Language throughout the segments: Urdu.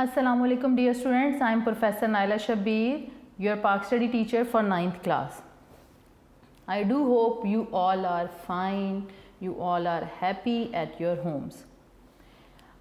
Assalamu alaikum dear students, I am Professor Naila Shabir, your Pak Study teacher for 9th class. I do hope you all are fine, you all are happy at your homes.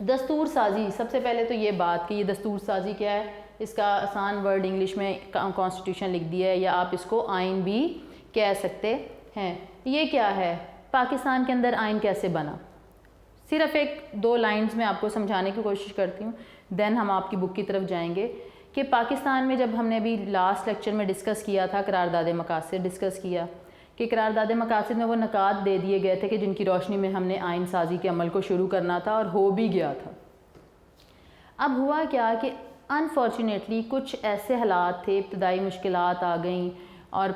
دستور سازی، سب سے پہلے تو یہ بات کہ یہ دستور سازی کیا ہے، اس کا آسان ورڈ انگلش میں کانسٹیٹیوشن لکھ دیا ہے، یا آپ اس کو آئین بھی کہہ سکتے ہیں۔ یہ کیا ہے، پاکستان کے اندر آئین کیسے بنا، صرف ایک 2 لائنز میں آپ کو سمجھانے کی کوشش کرتی ہوں، دین ہم آپ کی بک کی طرف جائیں گے۔ کہ پاکستان میں جب ہم نے ابھی لاسٹ لیکچر میں ڈسکس کیا تھا، قرارداد مقاصد ڈسکس کیا کہ قرارداد مقاصد میں وہ نکات دے دیے گئے تھے کہ جن کی روشنی میں ہم نے آئین سازی کے عمل کو شروع کرنا تھا، اور ہو بھی گیا تھا۔ اب ہوا کیا کہ انفارچونیٹلی کچھ ایسے حالات تھے، ابتدائی مشکلات آ گئیں، اور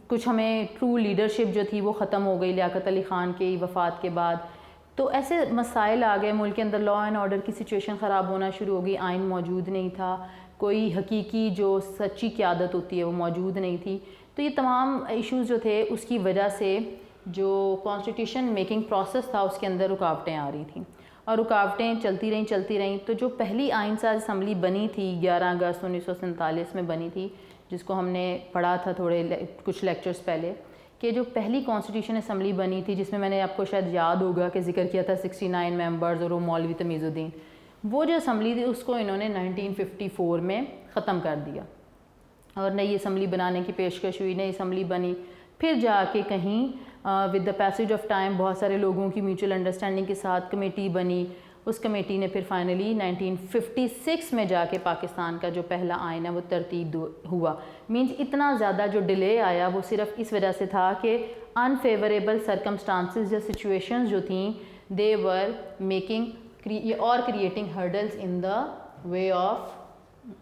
کچھ ہمیں ٹرو لیڈرشپ جو تھی وہ ختم ہو گئی لیاقت علی خان کی وفات کے بعد، تو ایسے مسائل آ گئے ملک کے اندر، لا اینڈ آرڈر کی سچویشن خراب ہونا شروع ہو گئی، آئین موجود نہیں تھا، کوئی حقیقی جو سچی قیادت ہوتی ہے وہ موجود نہیں تھی۔ تو یہ تمام ایشوز جو تھے اس کی وجہ سے جو کانسٹیٹیوشن میکنگ پروسیس تھا اس کے اندر رکاوٹیں آ رہی تھیں، اور رکاوٹیں چلتی رہیں۔ تو جو پہلی آئین ساز اسمبلی بنی تھی 11 اگست 1947 میں بنی تھی، جس کو ہم نے پڑھا تھا کچھ لیکچرز پہلے، کہ جو پہلی کانسٹیٹیوشن اسمبلی بنی تھی جس میں میں نے آپ کو شاید یاد ہوگا کہ ذکر کیا تھا 69 ممبرز اور وہ مولوی تمیز الدین، وہ جو اسمبلی تھی اس کو انہوں نے 1954 میں ختم کر دیا، اور نئی اسمبلی بنانے کی پیشکش ہوئی، نئی اسمبلی بنی، پھر جا کے کہیں with the passage of time بہت سارے لوگوں کی میوچل انڈرسٹینڈنگ کے ساتھ کمیٹی بنی، اس کمیٹی نے پھر فائنلی 1956 میں جا کے پاکستان کا جو پہلا آئین ہے وہ ترتیب ہوا۔ مینس اتنا زیادہ جو ڈیلے آیا وہ صرف اس وجہ سے تھا کہ انفیوریبل سرکمسٹانسز یا سچویشنز جو تھیں دے ور میکنگ اور creating hurdles in the way of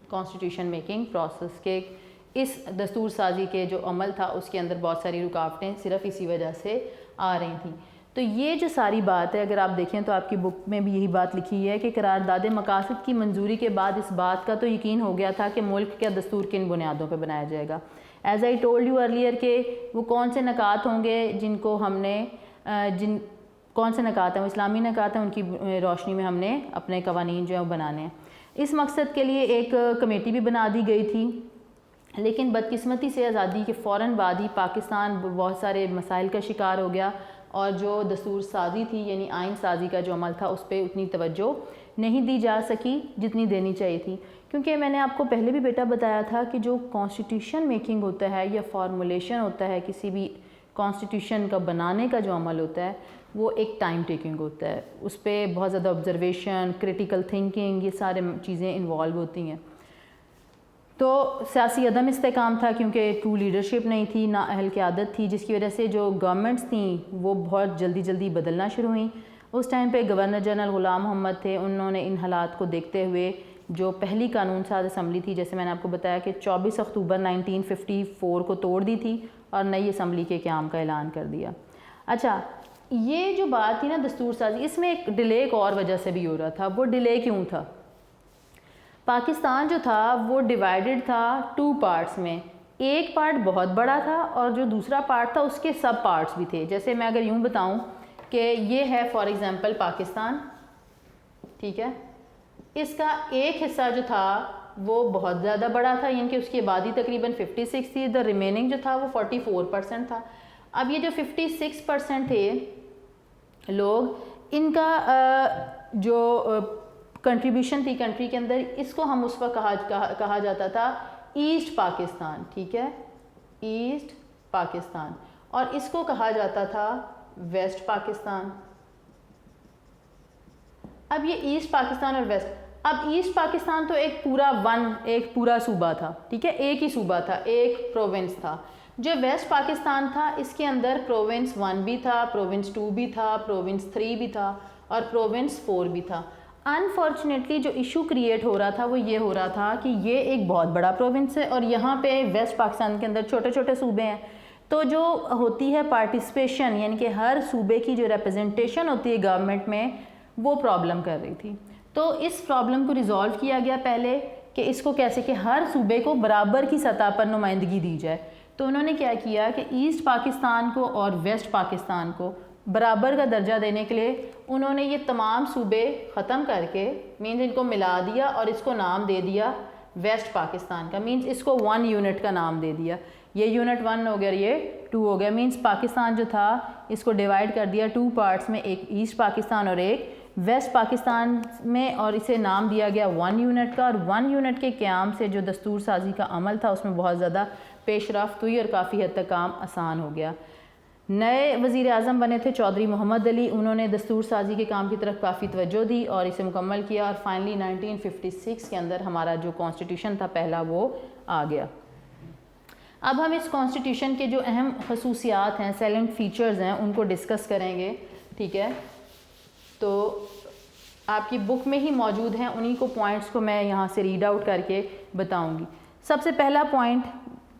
constitution making process, کے اس دستور سازی کے جو عمل تھا اس کے اندر بہت ساری رکاوٹیں صرف اسی وجہ سے آ رہی تھیں۔ تو یہ جو ساری بات ہے اگر آپ دیکھیں تو آپ کی بک میں بھی یہی بات لکھی ہے کہ قرارداد مقاصد کی منظوری کے بعد اس بات کا تو یقین ہو گیا تھا کہ ملک کا دستور کن بنیادوں پہ بنایا جائے گا۔ As I told you earlier کہ وہ کون سے نکات ہوں گے جن کو ہم نے کون سے نکات ہیں، وہ اسلامی نکات ہیں، ان کی روشنی میں ہم نے اپنے قوانین جو ہیں وہ بنانے ہیں۔ اس مقصد کے لیے ایک کمیٹی بھی بنا دی گئی تھی، لیکن بدقسمتی سے آزادی کے فوراً بعد ہی پاکستان بہت سارے مسائل کا شکار ہو گیا، اور جو دستور سازی تھی یعنی آئین سازی کا جو عمل تھا اس پہ اتنی توجہ نہیں دی جا سکی جتنی دینی چاہیے تھی، کیونکہ میں نے آپ کو پہلے بھی بیٹا بتایا تھا کہ جو کانسٹیٹیوشن میکنگ ہوتا ہے یا فارمولیشن ہوتا ہے کسی بھی کانسٹیٹیوشن کا بنانے کا جو عمل ہوتا ہے وہ ایک ٹائم ٹیکنگ ہوتا ہے، اس پہ بہت زیادہ آبزرویشن، کریٹیکل تھنکنگ، یہ سارے چیزیں انوالو ہوتی ہیں۔ تو سیاسی عدم استحکام تھا کیونکہ ٹرو لیڈرشپ نہیں تھی، نا اہل قیادت تھی، جس کی وجہ سے جو گورنمنٹس تھیں وہ بہت جلدی بدلنا شروع ہوئیں۔ اس ٹائم پہ گورنر جنرل غلام محمد تھے، انہوں نے ان حالات کو دیکھتے ہوئے جو پہلی قانون ساز اسمبلی تھی، جیسے میں نے آپ کو بتایا کہ 24 اکتوبر 1954 کو توڑ دی تھی اور نئی اسمبلی کے قیام کا اعلان کر دیا۔ اچھا، یہ جو بات تھی نا دستور سازی، اس میں ایک ڈیلے ایک اور وجہ سے بھی ہو رہا تھا۔ وہ ڈیلے کیوں تھا؟ پاکستان جو تھا وہ ڈیوائیڈڈ تھا 2 پارٹس میں، ایک پارٹ بہت بڑا تھا اور جو دوسرا پارٹ تھا اس کے سب پارٹس بھی تھے۔ جیسے میں اگر یوں بتاؤں کہ یہ ہے فار ایگزامپل پاکستان، ٹھیک ہے، اس کا ایک حصہ جو تھا وہ بہت زیادہ بڑا تھا، یعنی کہ اس کی آبادی تقریباً 56 تھی، دا ریمیننگ جو تھا وہ 44% تھا۔ اب یہ جو 56% تھے لوگ، ان کا جو کنٹریبیوشن تھی کنٹری کے اندر، اس کو ہم اس وقت کہا جاتا تھا ایسٹ پاکستان، ٹھیک ہے، ایسٹ پاکستان، اور اس کو کہا جاتا تھا ویسٹ پاکستان۔ اب یہ ایسٹ پاکستان اور ویسٹ، اب ایسٹ پاکستان تو ایک پورا صوبہ تھا، ٹھیک ہے، ایک ہی صوبہ تھا، ایک پروونس تھا۔ جو ویسٹ پاکستان تھا اس کے اندر پروونس 1 بھی تھا، پروونس 2 بھی تھا، پروونس 3 بھی تھا اور پروونس 4 بھی تھا۔ انفارچونیٹلی جو ایشو کریٹ ہو رہا تھا وہ یہ ہو رہا تھا کہ یہ ایک بہت بڑا پروونس ہے اور یہاں پہ ویسٹ پاکستان کے اندر چھوٹے چھوٹے صوبے ہیں، تو جو ہوتی ہے پارٹیسپیشن، یعنی کہ ہر صوبے کی جو ریپرزنٹیشن ہوتی ہے گورنمنٹ میں، وہ پرابلم کر رہی تھی۔ تو اس پرابلم کو ریزالو کیا گیا پہلے کہ اس کو کیسے کہ ہر صوبے کو برابر کی سطح پر نمائندگی دی جائے۔ تو انہوں نے کیا کیا کہ ایسٹ پاکستان کو اور ویسٹ پاکستان کو برابر کا درجہ دینے کے لیے انہوں نے یہ تمام صوبے ختم کر کے مینز ان کو ملا دیا اور اس کو نام دے دیا ویسٹ پاکستان کا، مینز اس کو 1 یونٹ کا نام دے دیا، یہ یونٹ 1 ہو گیا، یہ 2 ہو گیا، مینز پاکستان جو تھا اس کو ڈیوائیڈ کر دیا 2 پارٹس میں، ایک ایسٹ پاکستان اور ایک ویسٹ پاکستان میں، اور اسے نام دیا گیا 1 یونٹ کا، اور 1 یونٹ کے قیام سے جو دستور سازی کا عمل تھا اس میں بہت زیادہ پیش رفت ہوئی اور کافی حد تک کام آسان ہو گیا۔ نئے وزیر اعظم بنے تھے چودھری محمد علی، انہوں نے دستور سازی کے کام کی طرف کافی توجہ دی اور اسے مکمل کیا، اور فائنلی 1956 کے اندر ہمارا جو کانسٹیٹیوشن تھا پہلا وہ آ گیا۔ اب ہم اس کانسٹیٹیوشن کے جو اہم خصوصیات ہیں، سیلنٹ فیچرز ہیں، ان کو ڈسکس کریں گے، ٹھیک ہے؟ تو آپ کی بک میں ہی موجود ہیں، انہی کو پوائنٹس کو میں یہاں سے ریڈ آؤٹ کر کے بتاؤں گی۔ سب سے پہلا پوائنٹ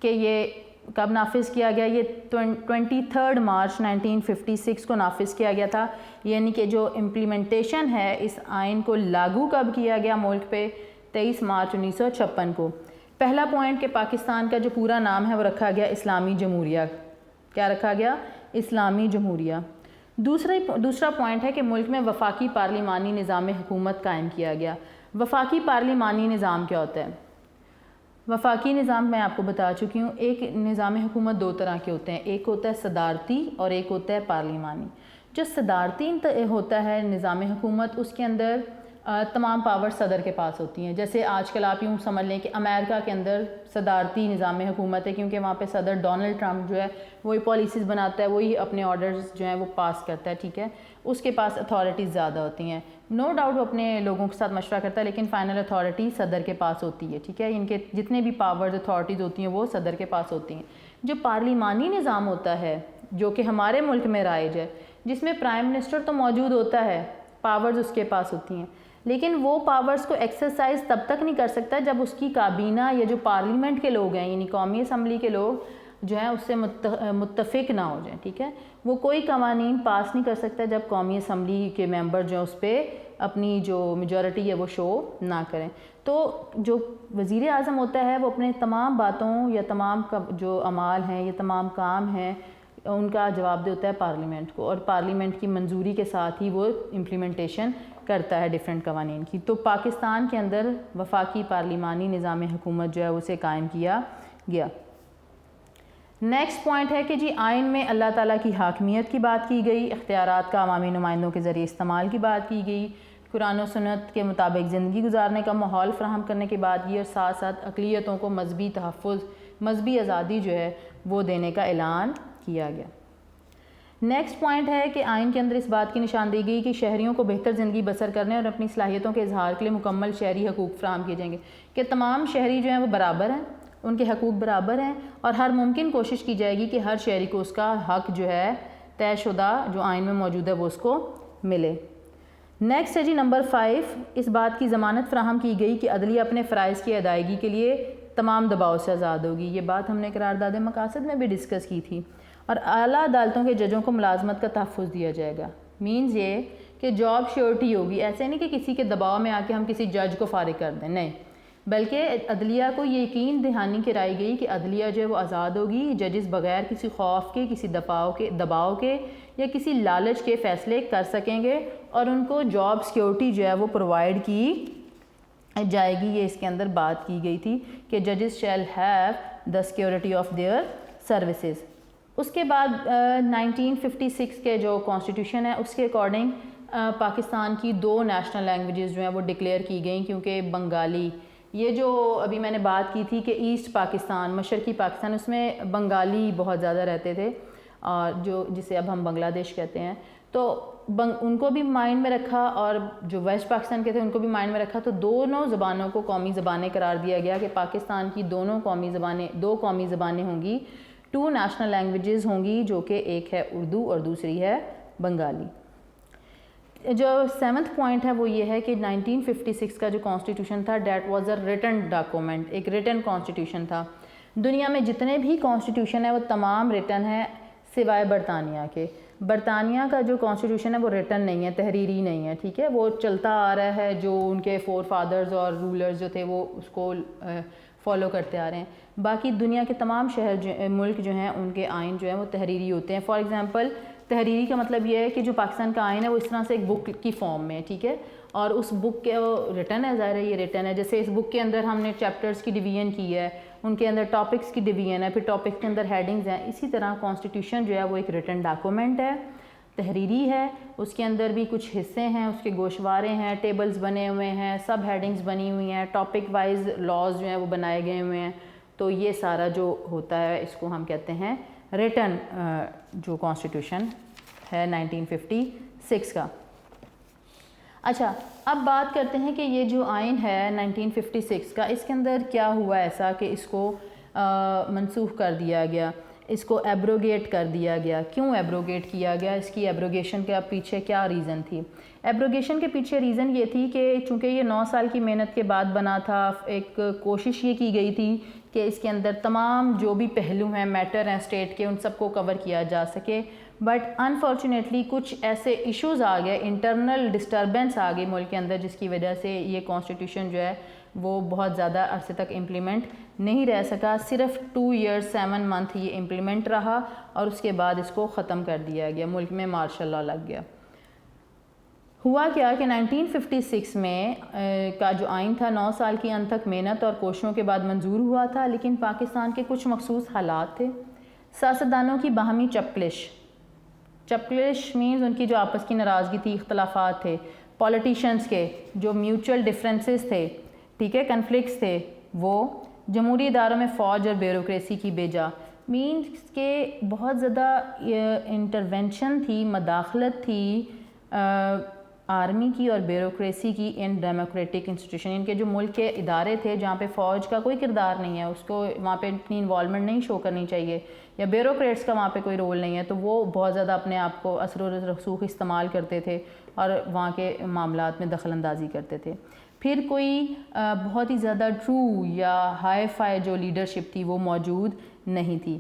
کہ یہ کب نافذ کیا گیا، یہ 23 مارچ 1956 کو نافذ کیا گیا تھا، یعنی کہ جو امپلیمنٹیشن ہے اس آئین کو لاگو کب کیا گیا ملک پہ، 23 مارچ 1956 کو۔ پہلا پوائنٹ کہ پاکستان کا جو پورا نام ہے وہ رکھا گیا اسلامی جمہوریہ۔ کیا رکھا گیا؟ اسلامی جمہوریہ۔ دوسرا پوائنٹ ہے کہ ملک میں وفاقی پارلیمانی نظام حکومت قائم کیا گیا۔ وفاقی پارلیمانی نظام کیا ہوتا ہے؟ وفاقی نظام میں آپ کو بتا چکی ہوں، ایک نظام حکومت دو طرح کے ہوتے ہیں، ایک ہوتا ہے صدارتی اور ایک ہوتا ہے پارلیمانی۔ جو صدارتی ہوتا ہے نظام حکومت، اس کے اندر تمام پاور صدر کے پاس ہوتی ہیں۔ جیسے آج کل آپ یوں سمجھ لیں کہ امریکہ کے اندر صدارتی نظام حکومت ہے، کیونکہ وہاں پہ صدر ڈونلڈ ٹرمپ جو ہے وہی پالیسیز بناتا ہے، وہی اپنے آرڈرز جو ہیں وہ پاس کرتا ہے، ٹھیک ہے؟ اس کے پاس اتھارٹیز زیادہ ہوتی ہیں، نو ڈاؤٹ وہ اپنے لوگوں کے ساتھ مشورہ کرتا ہے، لیکن فائنل اتھارٹی صدر کے پاس ہوتی ہے، ٹھیک ہے؟ ان کے جتنے بھی پاورز اتھارٹیز ہوتی ہیں وہ صدر کے پاس ہوتی ہیں۔ جو پارلیمانی نظام ہوتا ہے جو کہ ہمارے ملک میں رائج ہے، جس میں پرائم منسٹر تو موجود ہوتا ہے، پاورز اس کے پاس ہوتی ہیں، لیکن وہ پاورز کو ایکسرسائز تب تک نہیں کر سکتا جب اس کی کابینہ یا جو پارلیمنٹ کے لوگ ہیں، یعنی قومی اسمبلی کے لوگ جو ہیں اس سے متفق نہ ہو جائیں، ٹھیک ہے؟ وہ کوئی قوانین پاس نہیں کر سکتا جب قومی اسمبلی کے ممبر جو ہیں اس پہ اپنی جو میجورٹی ہے وہ شو نہ کریں۔ تو جو وزیر اعظم ہوتا ہے وہ اپنے تمام باتوں یا تمام جو اعمال ہیں یا تمام کام ہیں ان کا جواب دہ ہوتا ہے پارلیمنٹ کو، اور پارلیمنٹ کی منظوری کے ساتھ ہی وہ امپلیمنٹیشن کرتا ہے ڈیفرنٹ قوانین کی۔ تو پاکستان کے اندر وفاقی پارلیمانی نظام حکومت جو ہے اسے قائم کیا گیا۔ نیکسٹ پوائنٹ ہے کہ جی آئین میں اللہ تعالیٰ کی حاکمیت کی بات کی گئی، اختیارات کا عوامی نمائندوں کے ذریعے استعمال کی بات کی گئی، قرآن و سنت کے مطابق زندگی گزارنے کا ماحول فراہم کرنے کی بات کی، اور ساتھ ساتھ اقلیتوں کو مذہبی تحفظ، مذہبی آزادی جو ہے وہ دینے کا اعلان کیا گیا۔ نیکسٹ پوائنٹ ہے کہ آئین کے اندر اس بات کی نشاندہی گئی کہ شہریوں کو بہتر زندگی بسر کرنے اور اپنی صلاحیتوں کے اظہار کے لیے مکمل شہری حقوق فراہم کیے جائیں گے، کہ تمام شہری جو ہیں وہ برابر ہیں، ان کے حقوق برابر ہیں، اور ہر ممکن کوشش کی جائے گی کہ ہر شہری کو اس کا حق جو ہے طے شدہ جو آئین میں موجود ہے وہ اس کو ملے۔ نیکسٹ ہے جی نمبر 5، اس بات کی ضمانت فراہم کی گئی کہ عدلیہ اپنے فرائض کی ادائیگی کے لیے تمام دباؤ سے آزاد ہوگی۔ یہ بات ہم نے قرارداد مقاصد میں بھی ڈسکس کی تھی۔ اور اعلیٰ عدالتوں کے ججوں کو ملازمت کا تحفظ دیا جائے گا، مینز یہ کہ جاب شیورٹی ہوگی، ایسے نہیں کہ کسی کے دباؤ میں آ کے ہم کسی جج کو فارغ کر دیں، نہیں، بلکہ عدلیہ کو یہ یقین دہانی کرائی گئی کہ عدلیہ جو ہے وہ آزاد ہوگی، ججز بغیر کسی خوف کے، کسی دباؤ کے یا کسی لالچ کے فیصلے کر سکیں گے، اور ان کو جاب سیکیورٹی جو ہے وہ پرووائڈ کی جائے گی۔ یہ اس کے اندر بات کی گئی تھی کہ ججز shall have the security of their services. اس کے بعد 1956 کے جو کانسٹیٹیوشن ہے اس کے اکارڈنگ پاکستان کی 2 نیشنل لینگویجز جو ہیں وہ ڈکلیئر کی گئیں، کیونکہ بنگالی، یہ جو ابھی میں نے بات کی تھی کہ ایسٹ پاکستان، مشرقی پاکستان، اس میں بنگالی بہت زیادہ رہتے تھے، اور جسے اب ہم بنگلہ دیش کہتے ہیں، تو ان کو بھی مائنڈ میں رکھا، اور جو ویسٹ پاکستان کے تھے ان کو بھی مائنڈ میں رکھا، تو دونوں زبانوں کو قومی زبانیں قرار دیا گیا کہ پاکستان کی 2 قومی زبانیں ہوں گی، 2 نیشنل لینگویجز ہوں گی، جو کہ ایک ہے اردو اور دوسری ہے بنگالی۔ جو 7th پوائنٹ ہے وہ یہ ہے کہ 1956 کا جو کانسٹیٹیوشن تھا that was a written document, ایک ریٹن کانسٹیٹیوشن تھا۔ دنیا میں جتنے بھی کانسٹیٹیوشن ہیں وہ تمام ریٹن ہیں سوائے برطانیہ کے۔ برطانیہ کا جو کانسٹیٹیوشن ہے وہ ریٹن نہیں ہے، تحریری نہیں ہے، ٹھیک ہے؟ وہ چلتا آ رہا ہے، جو ان کے فور فادرز اور رولرز جو تھے وہ اس کو فالو کرتے آ رہے ہیں۔ باقی دنیا کے تمام ملک جو ہیں ان کے آئین جو ہیں وہ تحریری ہوتے ہیں۔ فار ایگزامپل تحریری کا مطلب یہ ہے کہ جو پاکستان کا آئین ہے وہ اس طرح سے ایک بک کی فارم میں ہے، ٹھیک ہے؟ اور اس بک کے ریٹن ہے، ظاہر ہے یہ ریٹن ہے۔ جیسے اس بک کے اندر ہم نے چیپٹرز کی ڈویژن کی ہے، ان کے اندر ٹاپکس کی ڈویژن ہے، پھر ٹاپک کے اندر ہیڈنگز ہیں، اسی طرح کانسٹیٹیوشن جو ہے وہ ایک ریٹن ڈاکومنٹ ہے۔ تحریری ہے، اس کے اندر بھی کچھ حصے ہیں، اس کے گوشوارے ہیں، ٹیبلز بنے ہوئے ہیں، سب ہیڈنگز بنی ہوئی ہیں، ٹاپک وائز لاز جو ہیں وہ بنائے گئے ہوئے ہیں. تو یہ سارا جو ہوتا ہے اس کو ہم کہتے ہیں ریٹن جو کانسٹیٹیوشن ہے 1956 کا. اچھا اب بات کرتے ہیں کہ یہ جو آئین ہے 1956 کا، اس کے اندر کیا ہوا ایسا کہ اس کو منسوخ کر دیا گیا، اس کو ایبروگیٹ کر دیا گیا. کیوں ایبروگیٹ کیا گیا؟ اس کی ایبروگیشن کے پیچھے کیا ریزن تھی؟ ایبروگیشن کے پیچھے ریزن یہ تھی کہ چونکہ یہ 9 سال کی محنت کے بعد بنا تھا، ایک کوشش یہ کی گئی تھی کہ اس کے اندر تمام جو بھی پہلو ہیں میٹر ہیں اسٹیٹ کے ان سب کو کور کیا جا سکے. بٹ انفارچونیٹلی کچھ ایسے ایشوز آ گئے، انٹرنل ڈسٹربنس آ گئی ملک کے اندر، جس کی وجہ سے یہ کانسٹیٹیوشن جو ہے وہ بہت زیادہ عرصے تک امپلیمنٹ نہیں رہ سکا. صرف 2 years 7 months یہ امپلیمنٹ رہا اور اس کے بعد اس کو ختم کر دیا گیا، ملک میں مارشل لاء لگ گیا. ہوا کیا کہ 1956 میں کا جو آئین تھا 9 سال کی انتھک محنت اور کوششوں کے بعد منظور ہوا تھا، لیکن پاکستان کے کچھ مخصوص حالات تھے. سیاستدانوں کی باہمی چپکلش مینز ان کی جو آپس کی ناراضگی تھی، اختلافات تھے، پولیٹیشنز کے جو میوچل ڈفرینسز تھے، ٹھیک ہے، کنفلکٹس تھے، وہ جمہوری اداروں میں فوج اور بیوروکریسی کی بیجا مینز کہ بہت زیادہ انٹرونشن تھی، مداخلت تھی آرمی کی اور بیوروکریسی کی ان ڈیموکریٹک انسٹیٹیوشن. ان کے جو ملک کے ادارے تھے جہاں پہ فوج کا کوئی کردار نہیں ہے، اس کو وہاں پہ اتنی انوالومنٹ نہیں شو کرنی چاہیے، یا بیوروکریٹس کا وہاں پہ کوئی رول نہیں ہے، تو وہ بہت زیادہ اپنے آپ کو اثر و رسوخ استعمال کرتے تھے اور وہاں کے معاملات میں دخل اندازی کرتے تھے. پھر کوئی بہت ہی زیادہ ٹرو یا ہائی فائی جو لیڈرشپ تھی وہ موجود نہیں تھی.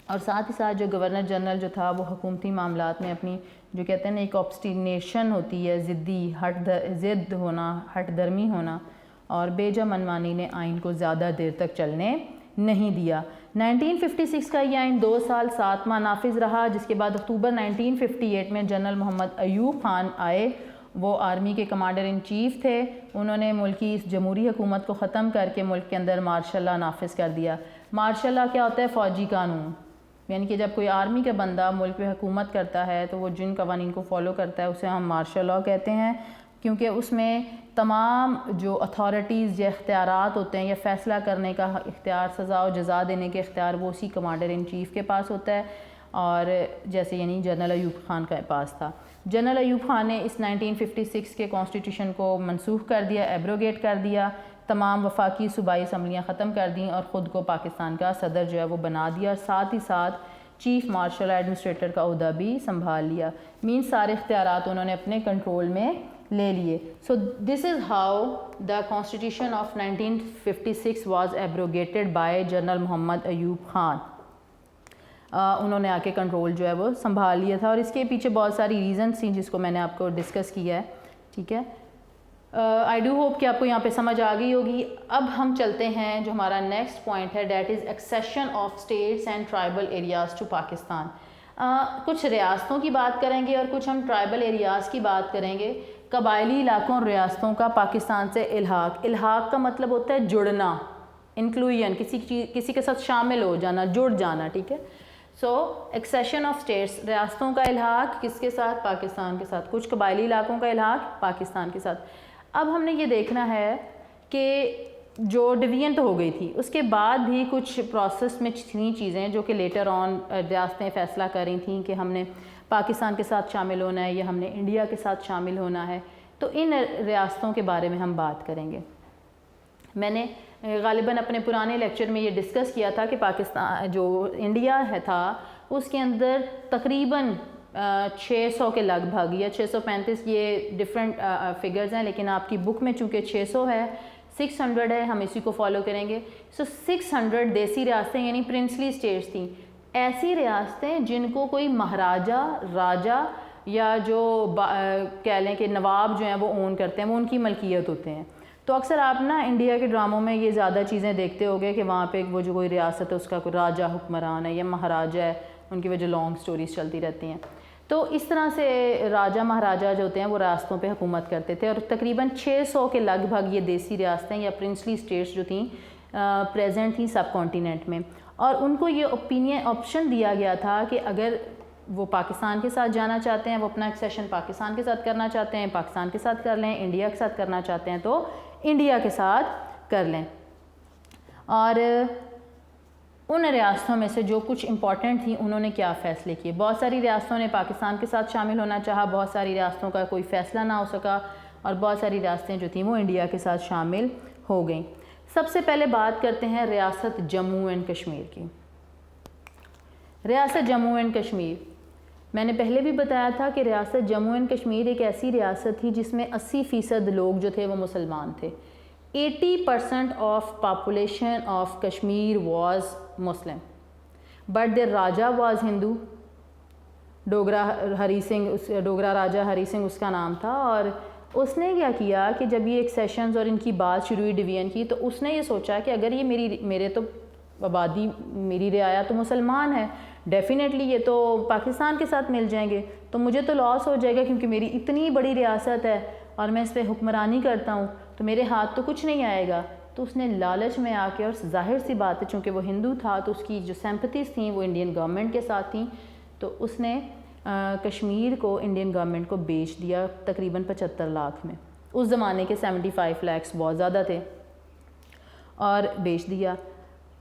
اور ساتھ ہی ساتھ جو گورنر جنرل جو تھا وہ حکومتی معاملات میں اپنی جو کہتے ہیں نا ایک آبسٹینیشن ہوتی ہے، ضد ہونا، ہٹ درمی ہونا، اور بیجا منمانی نے آئین کو زیادہ دیر تک چلنے نہیں دیا. 1956 کا یہ آئین 2 سال 7 ماہ نافذ رہا، جس کے بعد اکتوبر 1958 میں جنرل محمد ایوب خان آئے. وہ آرمی کے کمانڈر ان چیف تھے. انہوں نے ملکی اس جمہوری حکومت کو ختم کر کے ملک کے اندر مارشل لاء نافذ کر دیا. مارشل لاء کیا ہوتا ہے؟ فوجی قانون. یعنی کہ جب کوئی آرمی کا بندہ ملک پہ حکومت کرتا ہے تو وہ جن قوانین کو فالو کرتا ہے اسے ہم مارشل لاء کہتے ہیں، کیونکہ اس میں تمام جو اتھارٹیز یا اختیارات ہوتے ہیں یا فیصلہ کرنے کا اختیار، سزا و جزا دینے کے اختیار، وہ اسی کمانڈر ان چیف کے پاس ہوتا ہے، اور جیسے یعنی جنرل ایوب خان کے پاس تھا. جنرل ایوب خان نے اس 1956 کے کانسٹیٹیوشن کو منسوخ کر دیا، ایبروگیٹ کر دیا، تمام وفاقی صوبائی اسمبلیاں ختم کر دیں اور خود کو پاکستان کا صدر جو ہے وہ بنا دیا، اور ساتھ ہی ساتھ چیف مارشل ایڈمنسٹریٹر کا عہدہ بھی سنبھال لیا. مین سارے اختیارات انہوں نے اپنے کنٹرول میں لے لیے. So this is how the constitution of 1956 was abrogated by general Muhammad Ayub Khan. انہوں نے آ کے کنٹرول جو ہے وہ سنبھال لیا تھا، اور اس کے پیچھے بہت ساری ریزنس تھیں جس کو میں نے آپ کو ڈسکس کیا ہے. ٹھیک ہے، آئی ڈو ہوپ کہ آپ کو یہاں پہ سمجھ آ گئی ہوگی. اب ہم چلتے ہیں جو ہمارا نیکسٹ پوائنٹ ہے، that is accession of states and tribal areas to Pakistan. کچھ ریاستوں کی بات کریں گے اور کچھ ہم ٹرائبل ایریاز کی بات کریں گے. قبائلی علاقوں اور ریاستوں کا پاکستان سے الحاق کا مطلب ہوتا ہے جڑنا، انکلوژن، کسی کے ساتھ شامل ہو جانا، جڑ جانا. ٹھیک ہے، سو ایکسیشن آف اسٹیٹس، ریاستوں کا الحاق کس کے ساتھ؟ پاکستان کے ساتھ. کچھ قبائلی علاقوں کا الحاق پاکستان کے ساتھ. اب ہم نے یہ دیکھنا ہے کہ جو ڈویژن تو ہو گئی تھی، اس کے بعد بھی کچھ پروسیس میں تھیں چیزیں جو کہ لیٹر آن ریاستیں فیصلہ کر رہی تھیں کہ ہم نے پاکستان کے ساتھ شامل ہونا ہے یا ہم نے انڈیا کے ساتھ شامل ہونا ہے. تو ان ریاستوں کے بارے میں ہم بات کریں گے. میں نے غالباً اپنے پرانے لیکچر میں یہ ڈسکس کیا تھا کہ پاکستان جو انڈیا تھا اس کے اندر تقریباً 600 کے لگ بھگ یا 635 یہ ڈفرینٹ فگرز ہیں، لیکن آپ کی بک میں چونکہ 600 ہے، 600 ہے، ہم اسی کو فالو کریں گے. سو 600 دیسی ریاستیں یعنی پرنسلی اسٹیٹس تھیں، ایسی ریاستیں جن کو کوئی مہاراجہ، راجہ یا جو کہہ لیں کہ نواب جو ہیں وہ اون کرتے ہیں، وہ ان کی ملکیت ہوتے ہیں. تو اکثر آپ نا انڈیا کے ڈراموں میں یہ زیادہ چیزیں دیکھتے ہوگے کہ وہاں پہ وہ جو کوئی ریاست ہے اس کا کوئی راجہ حکمران ہے یا مہاراجہ ہے، ان کی وجہ لانگ سٹوریز چلتی رہتی ہیں. تو اس طرح سے راجہ مہاراجہ جو ہوتے ہیں وہ ریاستوں پہ حکومت کرتے تھے، اور تقریباً 600 کے لگ بھگ یہ دیسی ریاستیں یا پرنسلی اسٹیٹس جو تھیں پریزنٹ تھیں سب کانٹیننٹ میں. اور ان کو یہ آپشن دیا گیا تھا کہ اگر وہ پاکستان کے ساتھ جانا چاہتے ہیں، وہ اپنا ایکسیشن پاکستان کے ساتھ کرنا چاہتے ہیں، پاکستان کے ساتھ کر لیں، انڈیا کے ساتھ کرنا چاہتے ہیں تو انڈیا کے ساتھ کر لیں. اور ان ریاستوں میں سے جو کچھ امپورٹنٹ تھیں انہوں نے کیا فیصلے کیے. بہت ساری ریاستوں نے پاکستان کے ساتھ شامل ہونا چاہا، بہت ساری ریاستوں کا کوئی فیصلہ نہ ہو سکا، اور بہت ساری ریاستیں جو تھیں وہ انڈیا کے ساتھ شامل ہو گئیں. سب سے پہلے بات کرتے ہیں ریاست جموں اینڈ کشمیر کی. ریاست جموں اینڈ کشمیر، میں نے پہلے بھی بتایا تھا کہ ریاست جموں اینڈ کشمیر ایک ایسی ریاست تھی جس میں 80% لوگ جو تھے وہ مسلمان تھے. 80% of population of Kashmir was Muslim, but their raja was Hindu. Dogra raja Hari Singh اس کا نام تھا، اور اس نے کیا کیا کہ جب یہ ایکسیشنز اور ان کی بات شروع ہوئی ڈویژن کی، تو اس نے یہ سوچا کہ اگر یہ میرے تو آبادی، میری رعایا تو مسلمان ہے، ڈیفینیٹلی یہ تو پاکستان کے ساتھ مل جائیں گے، تو مجھے تو لاس ہو جائے گا کیونکہ میری اتنی بڑی ریاست ہے اور میں اس پہ حکمرانی کرتا ہوں، تو میرے ہاتھ تو کچھ نہیں آئے گا. تو اس نے لالچ میں آ کے، اور ظاہر سی بات ہے چونکہ وہ ہندو تھا تو اس کی جو سمپتھیز تھیں وہ انڈین گورنمنٹ کے ساتھ تھیں، تو اس نے کشمیر کو انڈین گورنمنٹ کو بیچ دیا تقریباً 75 لاکھ میں. اس زمانے کے 75 لاکھ بہت زیادہ تھے، اور بیچ دیا.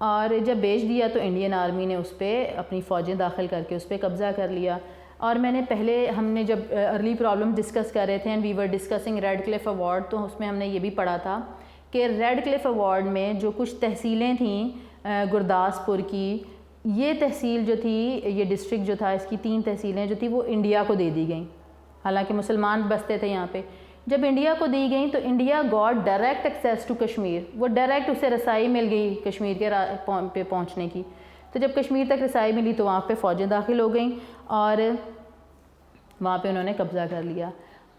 اور جب بیچ دیا تو انڈین آرمی نے اس پہ اپنی فوجیں داخل کر کے اس پہ قبضہ کر لیا. اور میں نے پہلے، ہم نے جب ارلی پرابلم ڈسکس کر رہے تھے and we were discussing Radcliffe award, تو اس میں ہم نے یہ بھی پڑھا تھا کہ ریڈ کلف ایوارڈ میں جو کچھ تحصیلیں تھیں گرداسپور کی، یہ تحصیل جو تھی، یہ ڈسٹرکٹ جو تھا، اس کی 3 تحصیلیں جو تھی وہ انڈیا کو دے دی گئیں، حالانکہ مسلمان بستے تھے یہاں پہ. جب انڈیا کو دی گئیں تو India got direct access to Kashmir, وہ ڈائریکٹ اسے رسائی مل گئی کشمیر کے پہ پہنچنے کی. تو جب کشمیر تک رسائی ملی تو وہاں پہ فوجیں داخل ہو گئیں اور وہاں پہ انہوں نے قبضہ کر لیا.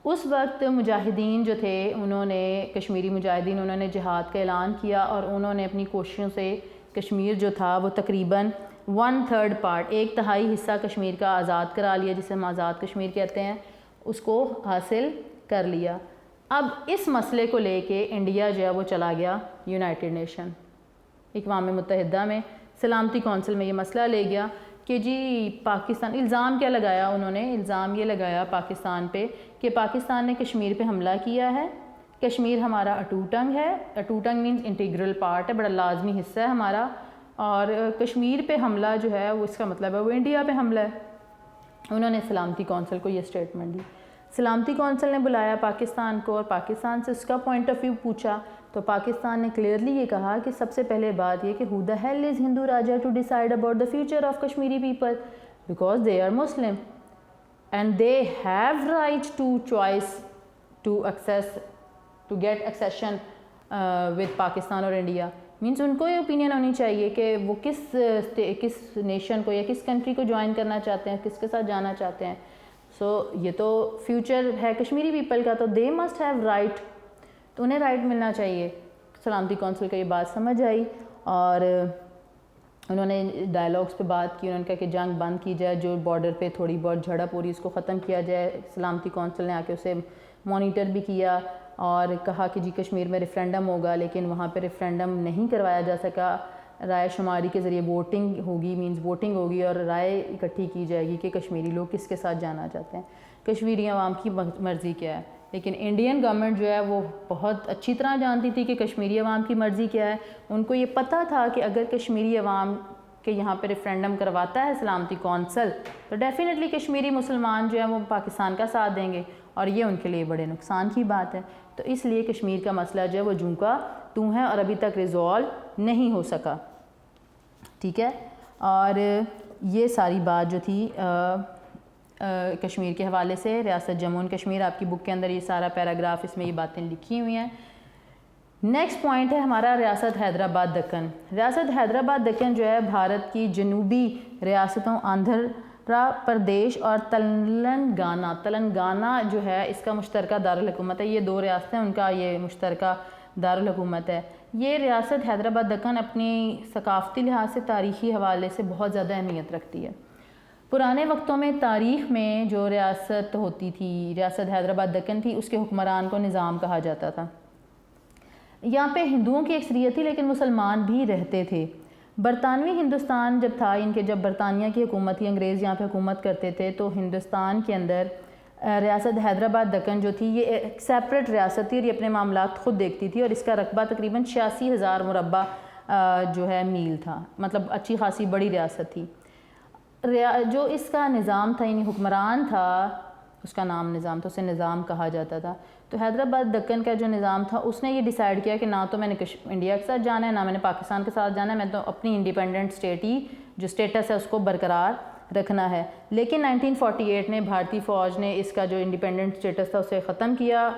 اس وقت مجاہدین جو تھے، انہوں نے، کشمیری مجاہدین، انہوں نے جہاد کا اعلان کیا، اور انہوں نے اپنی کوششوں سے کشمیر جو تھا وہ تقریباً 1/3 پارٹ، 1/3 حصہ کشمیر کا آزاد کرا لیا، جسے ہم آزاد کشمیر کہتے ہیں، اس کو حاصل کر لیا. اب اس مسئلے کو لے کے انڈیا جو ہے وہ چلا گیا یونائٹڈ نیشن، اقوام متحدہ میں، سلامتی کونسل میں یہ مسئلہ لے گیا کہ جی پاکستان، الزام کیا لگایا انہوں نے؟ الزام یہ لگایا پاکستان پہ کہ پاکستان نے کشمیر پہ حملہ کیا ہے، کشمیر ہمارا اٹوٹ انگ ہے، اٹوٹ انگ مینز انٹیگرل پارٹ ہے، بڑا لازمی حصہ ہے ہمارا، اور کشمیر پہ حملہ جو ہے وہ اس کا مطلب ہے وہ انڈیا پہ حملہ ہے. انہوں نے سلامتی کونسل کو یہ سٹیٹمنٹ دی. سلامتی کونسل نے بلایا پاکستان کو اور پاکستان سے اس کا پوائنٹ آف ویو پوچھا، تو پاکستان نے کلیئرلی یہ کہا کہ سب سے پہلے بات یہ کہ who the hell is Hindu Raja to decide about the future of Kashmiri people, because they are Muslim and they have right to choice to access, to get accession with Pakistan اور انڈیا. مینس ان کو یہ اوپینین ہونی چاہیے کہ وہ کس نیشن کو یا کس کنٹری کو جوائن کرنا چاہتے ہیں، کس کے ساتھ جانا چاہتے ہیں. سو یہ تو فیوچر ہے کشمیری پیپل کا، تو دے مسٹ ہیو رائٹ، تو انہیں رائٹ ملنا چاہیے. سلامتی کونسل کو یہ بات سمجھ آئی اور انہوں نے ڈائلاگس پہ بات کی. انہوں نے کہا کہ جنگ بند کی جائے، جو بارڈر پہ تھوڑی بہت جھڑپ ہو رہی اس کو ختم کیا جائے. سلامتی کونسل نے آ کے اسے مانیٹر بھی کیا اور کہا کہ جی کشمیر میں ریفرینڈم ہوگا، لیکن وہاں پہ ریفرینڈم نہیں کروایا جا سکا. رائے شماری کے ذریعے ووٹنگ ہوگی، مینز ووٹنگ ہوگی اور رائے اکٹھی کی جائے گی کہ کشمیری لوگ کس کے ساتھ جانا چاہتے ہیں. کشمیری عوام کی مرضی کیا ہے، لیکن انڈین گورنمنٹ جو ہے وہ بہت اچھی طرح جانتی تھی کہ کشمیری عوام کی مرضی کیا ہے. ان کو یہ پتہ تھا کہ اگر کشمیری عوام کے یہاں پہ ریفرینڈم کرواتا ہے سلامتی کونسل تو ڈیفینیٹلی کشمیری مسلمان جو ہے وہ پاکستان کا ساتھ دیں گے، اور یہ ان کے لیے بڑے نقصان کی بات ہے. تو اس لیے کشمیر کا مسئلہ جو ہے وہ جوں کا توں ہے اور ابھی تک ریزالو نہیں ہو سکا. ٹھیک ہے، اور یہ ساری بات جو تھی کشمیر کے حوالے سے. ریاست جموں اینڈ کشمیر، آپ کی بک کے اندر یہ سارا پیراگراف، اس میں یہ باتیں لکھی ہوئی ہیں. نیکسٹ پوائنٹ ہے ہمارا ریاست حیدرآباد دکن. ریاست حیدرآباد دکن جو ہے بھارت کی جنوبی ریاستوں آندھرا پردیش اور تلنگانہ جو ہے اس کا مشترکہ دارالحکومت ہے. یہ 2 ریاستیں، ان کا یہ مشترکہ دارالحکومت ہے. یہ ریاست حیدرآباد دکن اپنی ثقافتی لحاظ سے، تاریخی حوالے سے بہت زیادہ اہمیت رکھتی ہے. پرانے وقتوں میں تاریخ میں جو ریاست ہوتی تھی، ریاست حیدرآباد دکن تھی، اس کے حکمران کو نظام کہا جاتا تھا. یہاں پہ ہندوؤں کی اکثریت تھی لیکن مسلمان بھی رہتے تھے. برطانوی ہندوستان جب تھا، ان کے جب برطانیہ کی حکومت تھی، انگریز یہاں پہ حکومت کرتے تھے، تو ہندوستان کے اندر ریاست حیدرآباد دکن جو تھی یہ ایک سیپریٹ ریاست تھی اور یہ اپنے معاملات خود دیکھتی تھی، اور اس کا رقبہ تقریباً 86,000 مربع جو ہے میل تھا، مطلب اچھی خاصی بڑی ریاست تھی۔ جو اس کا نظام تھا، یعنی حکمران تھا، اس کا نام نظام تھا، اسے نظام کہا جاتا تھا۔ تو حیدرآباد دکن کا جو نظام تھا اس نے یہ ڈیسائیڈ کیا کہ نہ تو میں نے انڈیا کے ساتھ جانا ہے، نہ میں نے پاکستان کے ساتھ جانا ہے، میں تو اپنی انڈیپینڈنٹ اسٹیٹ ہی جو اسٹیٹس ہے اس کو برقرار رکھنا ہے۔ لیکن 1948 میں بھارتی فوج نے اس کا جو انڈیپینڈنٹ اسٹیٹس تھا اسے ختم کیا،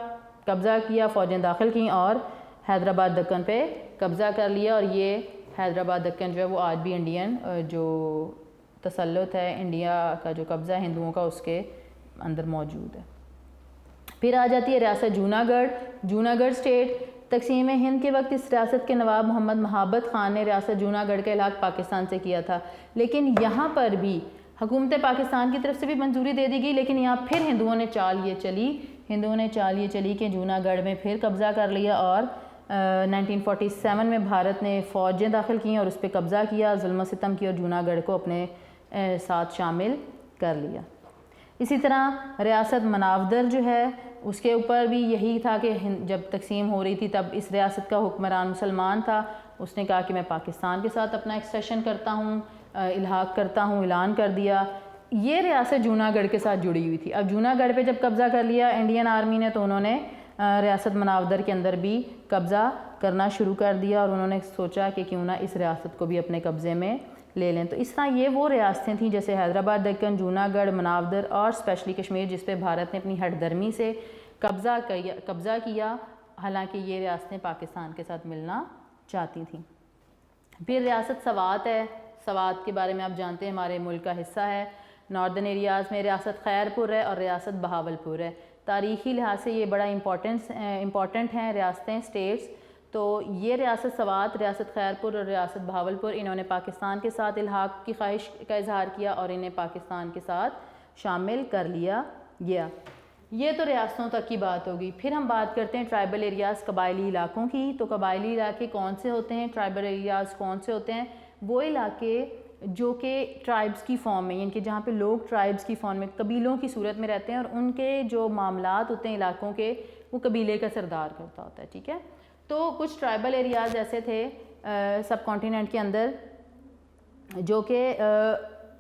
قبضہ کیا، فوجیں داخل کیں اور حیدرآباد دکن پہ قبضہ کر لیا، اور یہ حیدرآباد دکن جو ہے وہ آج بھی انڈین جو تسلط ہے، انڈیا کا جو قبضہ ہے ہندوؤں کا، اس کے اندر موجود ہے۔ پھر آ جاتی ہے ریاست جوناگڑھ اسٹیٹ۔ تقسیم ہند کے وقت اس ریاست کے نواب محمد محبت خان نے ریاست جوناگڑھ کا الحاق پاکستان سے کیا تھا، لیکن یہاں پر بھی حکومت پاکستان کی طرف سے بھی منظوری دے دی گئی، لیکن یہاں پھر ہندوؤں نے چال یہ چلی کہ جوناگڑھ میں پھر قبضہ کر لیا، اور 1947 میں بھارت نے فوجیں داخل کیں اور اس پہ قبضہ کیا، ظلم و ستم کیا اور جوناگڑھ کو اپنے ساتھ شامل کر لیا۔ اسی طرح ریاست مناودر جو ہے اس کے اوپر بھی یہی تھا کہ جب تقسیم ہو رہی تھی تب اس ریاست کا حکمران مسلمان تھا، اس نے کہا کہ میں پاکستان کے ساتھ اپنا ایکسٹیشن کرتا ہوں، الحاق کرتا ہوں، اعلان کر دیا۔ یہ ریاست جوناگڑھ کے ساتھ جڑی ہوئی تھی۔ اب جوناگڑھ پہ جب قبضہ کر لیا انڈین آرمی نے تو انہوں نے ریاست مناودر کے اندر بھی قبضہ کرنا شروع کر دیا، اور انہوں نے سوچا کہ کیوں نہ اس ریاست کو بھی اپنے قبضے میں لے لیں۔ تو اس طرح یہ وہ ریاستیں تھیں جیسے حیدرآباد دکن، جوناگڑھ، مناودر اور اسپیشلی کشمیر، جس پہ بھارت نے اپنی ہٹ درمی سے قبضہ کیا، حالانکہ یہ ریاستیں پاکستان کے ساتھ ملنا چاہتی تھیں۔ پھر ریاست سوات ہے۔ سوات کے بارے میں آپ جانتے ہیں ہمارے ملک کا حصہ ہے۔ ناردن ایریاز میں ریاست خیر پور ہے اور ریاست بہاولپور ہے۔ تاریخی لحاظ سے یہ بڑا امپورٹنٹ ہیں ریاستیں، اسٹیٹس۔ تو یہ ریاست سوات، ریاست خیر پور اور ریاست بہاولپور، انہوں نے پاکستان کے ساتھ الحاق کی خواہش کا اظہار کیا اور انہیں پاکستان کے ساتھ شامل کر لیا گیا۔ یہ تو ریاستوں تک کی بات ہوگی۔ پھر ہم بات کرتے ہیں ٹرائبل ایریاز، قبائلی علاقوں کی۔ تو قبائلی علاقے کون سے ہوتے ہیں، ٹرائبل ایریاز کون سے ہوتے ہیں؟ وہ علاقے جو کہ ٹرائبز کی فارم میں، یعنی کہ جہاں پہ لوگ ٹرائبز کی فارم میں، قبیلوں کی صورت میں رہتے ہیں، اور ان کے جو معاملات ہوتے ہیں علاقوں کے، وہ قبیلے کا سردار کرتا ہوتا ہے، ٹھیک ہے۔ تو کچھ ٹرائبل ایریاز ایسے تھے سب کانٹیننٹ کے اندر جو کہ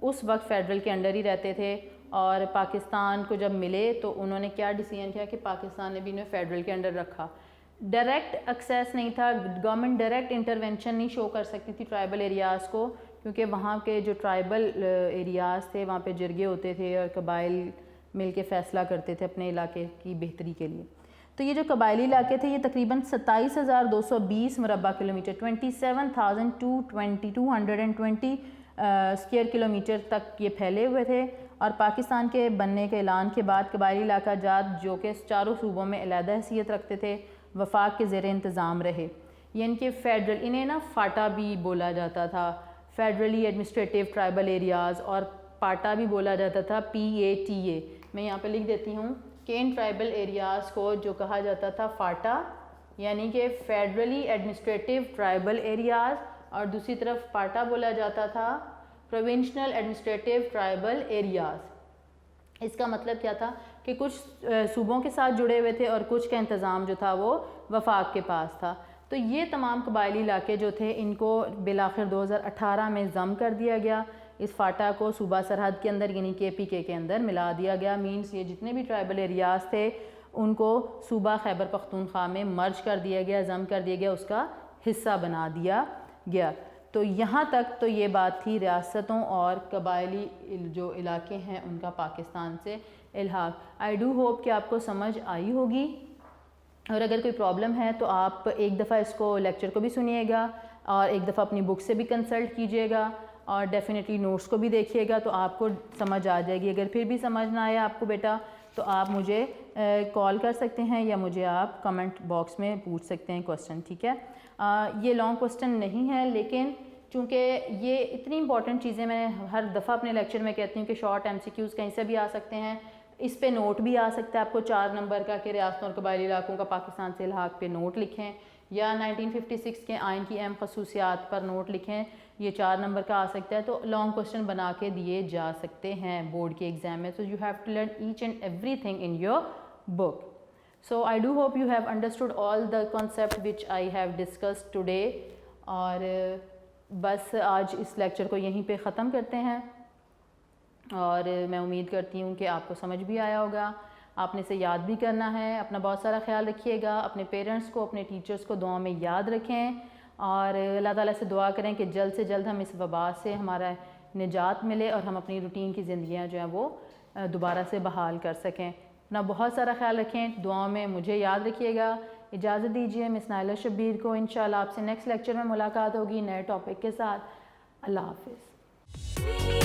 اس وقت فیڈرل کے انڈر ہی رہتے تھے، اور پاکستان کو جب ملے تو انہوں نے کیا ڈیسیژن کیا کہ پاکستان نے بھی انہیں فیڈرل کے انڈر رکھا۔ ڈائریکٹ ایکسیس نہیں تھا، گورنمنٹ ڈائریکٹ انٹرونشن نہیں شو کر سکتی تھی ٹرائبل ایریاز کو، کیونکہ وہاں کے جو ٹرائبل ایریاز تھے وہاں پہ جرگے ہوتے تھے اور قبائل مل کے فیصلہ کرتے تھے اپنے علاقے کی بہتری کے لیے۔ تو یہ جو قبائلی علاقے تھے یہ تقریباً 27,220 مربع کلومیٹر 27,220 اسکوائر کلومیٹر تک یہ پھیلے ہوئے تھے، اور پاکستان کے بننے کے اعلان کے بعد قبائلی علاقہ جات جو کہ چاروں صوبوں میں علیحدہ حیثیت رکھتے تھے وفاق کے زیر انتظام رہے، یعنی کہ فیڈرل، انہیں نا فاٹا بھی بولا جاتا تھا، فیڈرلی ایڈمنسٹریٹو ٹرائبل ایریاز، اور پاٹا بھی بولا جاتا تھا، PATA۔ میں یہاں پہ لکھ دیتی ہوں کہ ان ٹرائبل ایریاز کو جو کہا جاتا تھا فاٹا، یعنی کہ فیڈرلی ایڈمنسٹریٹو ٹرائبل ایریاز، اور دوسری طرف پاٹا بولا جاتا تھا پروونشنل ایڈمنسٹریٹو ٹرائبل ایریاز۔ اس کا مطلب کیا تھا کہ کچھ صوبوں کے ساتھ جڑے ہوئے تھے اور کچھ کا انتظام جو تھا وہ وفاق کے پاس تھا۔ تو یہ تمام قبائلی علاقے جو تھے ان کو بالآخر 2018 میں ضم کر دیا گیا، اس فاٹا کو صوبہ سرحد کے اندر یعنی KPK کے اندر ملا دیا گیا۔ مینس یہ جتنے بھی ٹرائبل ایریاز تھے ان کو صوبہ خیبر پختونخوا میں مرج کر دیا گیا، ضم کر دیا گیا، اس کا حصہ بنا دیا گیا۔ تو یہاں تک تو یہ بات تھی ریاستوں اور قبائلی جو علاقے ہیں ان کا پاکستان سے الحاق۔ آئی ڈو ہوپ کہ آپ کو سمجھ آئی ہوگی، اور اگر کوئی پرابلم ہے تو آپ ایک دفعہ اس کو لیکچر کو بھی سنیے گا، اور ایک دفعہ اپنی بک سے بھی کنسلٹ کیجیے گا، اور ڈیفینیٹلی نوٹس کو بھی دیکھیے گا، تو آپ کو سمجھ آ جائے گی۔ اگر پھر بھی سمجھ نہ آیا آپ کو بیٹا تو آپ مجھے کال کر سکتے ہیں یا مجھے آپ کمنٹ باکس میں پوچھ سکتے ہیں کوسچن، ٹھیک ہے۔ یہ لانگ کوسچن نہیں ہے، لیکن چونکہ یہ اتنی امپورٹنٹ چیزیں میں ہر دفعہ اپنے لیکچر میں کہتی ہوں کہ شارٹ MCQs کہیں سے بھی آ سکتے ہیں، اس پہ نوٹ بھی آ سکتا ہے آپ کو 4 نمبر کا کہ ریاستوں اور قبائلی علاقوں کا پاکستان سے الحاق پہ نوٹ لکھیں، یا 1956 کے آئین کی اہم خصوصیات پر نوٹ لکھیں. یہ 4 نمبر کا آ سکتا ہے, تو لانگ کوسچن بنا کے دیے جا سکتے ہیں بورڈ کے ایگزام میں. So you have to learn each and everything in your book. So I do hope you have understood all the concept which I have discussed today. اور بس آج اس لیکچر کو یہیں پہ ختم کرتے ہیں, اور میں امید کرتی ہوں کہ آپ کو سمجھ بھی آیا ہوگا. آپ نے اسے یاد بھی کرنا ہے. اپنا بہت سارا خیال رکھیے گا. اپنے پیرنٹس کو, اپنے ٹیچرس کو دعا میں یاد رکھیں, اور اللہ تعالیٰ سے دعا کریں کہ جلد سے جلد ہم اس وبا سے ہمارا نجات ملے اور ہم اپنی روٹین کی زندگیاں جو ہیں وہ دوبارہ سے بحال کر سکیں. اپنا بہت سارا خیال رکھیں. دعاؤں میں مجھے یاد رکھیے گا. اجازت دیجیے مس نائلہ شبیر کو. انشاءاللہ آپ سے نیکسٹ لیکچر میں ملاقات ہوگی نئے ٹاپک کے ساتھ. اللہ حافظ.